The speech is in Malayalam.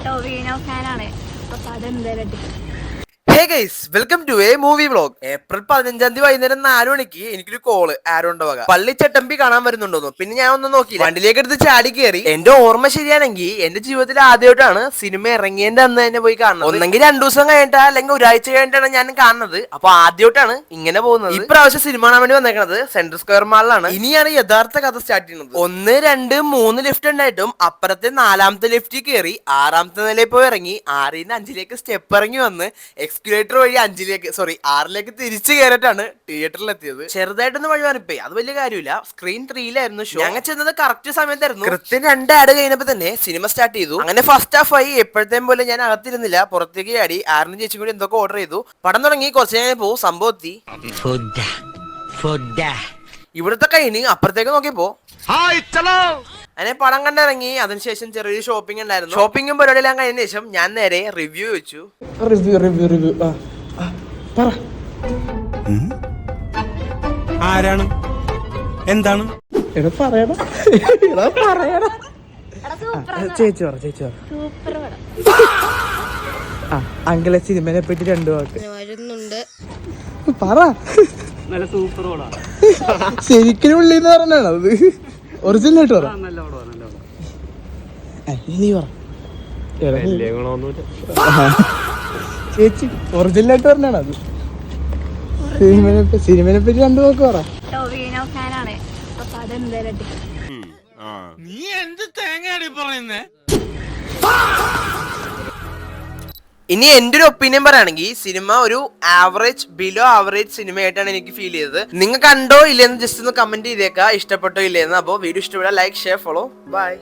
ടോവിനോ ഫാനാണ്. അപ്പൊ അതെന്തായാലും hey guys, welcome to a movie vlog. April 15 വൈകുന്നേരം 4 മണിക്ക് എനിക്കൊരു കോള് ആരോണ്ട് വക പള്ളിച്ചട്ടമ്പി കാണാൻ വരുന്നുണ്ടോന്നു. പിന്നെ ഞാൻ ഒന്നും നോക്കി വണ്ടിയിലേക്ക് എടുത്ത് ചാടി കയറി. എന്റെ ഓർമ്മ ശരിയാണെങ്കിൽ എന്റെ ജീവിതത്തിൽ ആദ്യമായിട്ടാണ് സിനിമ ഇറങ്ങിയതിന്റെ അന്ന് തന്നെ പോയി കാണുന്നത്. ഒന്നെങ്കിൽ 2 ദിവസം കഴിഞ്ഞിട്ടാ അല്ലെങ്കിൽ ഒരാഴ്ച കഴിഞ്ഞിട്ടാണ് ഞാൻ കാണുന്നത്. അപ്പൊ ആദ്യമായിട്ടാണ് ഇങ്ങനെ പോകുന്നത്. ഇപ്രാവശ്യം സിനിമ കാണാൻ വേണ്ടി വന്നേക്കുന്നത് സെൻട്രൽ സ്ക്വയർ മാളിലാണ്. ഇനിയാണ് യഥാർത്ഥ കഥ സ്റ്റാർട്ട് ചെയ്യുന്നത്. 1, 2, 3 ലിഫ്റ്റ് ഉണ്ടായിട്ടും അപ്പുറത്തെ 4ാമത്തെ ലിഫ്റ്റിൽ കയറി 6ാമത്തെ നിലയിൽ പോയി ഇറങ്ങി 6ൽ നിന്ന് 5ലേക്ക് സ്റ്റെപ്പ് ഇറങ്ങി വന്ന് എക്സ്കലേറ്റർ വഴി 6ലേക്ക് തിരിച്ചു കയറിയിട്ടാണ് തിയേറ്ററിൽ എത്തിയത്. ചെറുതായിട്ടൊന്ന് വഴി മാറിപ്പോയി, അത് വലിയ കാര്യമില്ല. സ്ക്രീൻ 3ലായിരുന്നു ഷോ. ഞങ്ങൾ ചെന്നത് കറക്റ്റ് സമയത്തായിരുന്നു. കൃത്യം 2 ആഡ് കഴിഞ്ഞപ്പോ തന്നെ സിനിമ സ്റ്റാർട്ട് ചെയ്തു. അങ്ങനെ ഫസ്റ്റ് ഹാഫ് ആയി. എപ്പോഴത്തേം പോലെ ഞാൻ അകത്തിരുന്നില്ല, പുറത്തേക്ക് ചാടി. ആറിനും ചേച്ചി കൂടി എന്തൊക്കെ ഓർഡർ ചെയ്തു. പടം തുടങ്ങി. കുറച്ച് കഴിഞ്ഞപ്പോ സംഭവം എത്തി. ഇവിടുത്തെ കഴിഞ്ഞ് അപ്പുറത്തേക്ക് നോക്കിയപ്പോ അങ്ങനെ പടം കണ്ടിറങ്ങി. അതിനുശേഷം ചെറിയൊരു ഷോപ്പിംഗ് ഉണ്ടായിരുന്നു. ഷോപ്പിംഗും പരിപാടിയെല്ലാം കഴിഞ്ഞ ശേഷം ഞാൻ നേരെ റിവ്യൂ വെച്ചു. ആരാണ് എന്താണ് ചേച്ചി പറ അങ്കിളെ സിനിമനെ പറ്റി 2 വാക്ക് വരുന്നുണ്ട്. പറ. നല്ല സൂപ്പർ ഓടാ. ശരിക്കും ഉള്ളിന്ന് പറഞ്ഞാണ് അത് ഒറിജിനൽ ആയിട്ട് പറ. നീ പറ ചേച്ചി ഒറിജിനൽ ആയിട്ട് പറഞ്ഞാണ് അത്. സിനിമനെ പറ്റി 2 വാക്ക് പറ. ടോവിനോ ഫാനാണ്. അപ്പൊ അതെന്തായാലും നീ എന്ത് തേങ്ങയാണ് പറയുന്നേ? ഇനി എന്റെ ഒരു ഒപ്പീനിയൻ പറയുകയാണെങ്കിൽ സിനിമ ഒരു ആവറേജ് ബിലോ ആവറേജ് സിനിമയായിട്ടാണ് എനിക്ക് ഫീൽ ചെയ്തത്. നിങ്ങൾ കണ്ടോ ഇല്ലെന്ന് ജസ്റ്റ് ഒന്ന് കമന്റ് ചെയ്തേക്കാം, ഇഷ്ടപ്പെട്ടോ ഇല്ലെന്ന്. അപ്പോൾ വീഡിയോ ഇഷ്ടപ്പെടാൻ ലൈക്ക്, ഷെയർ, ഫോളോ. ബൈ.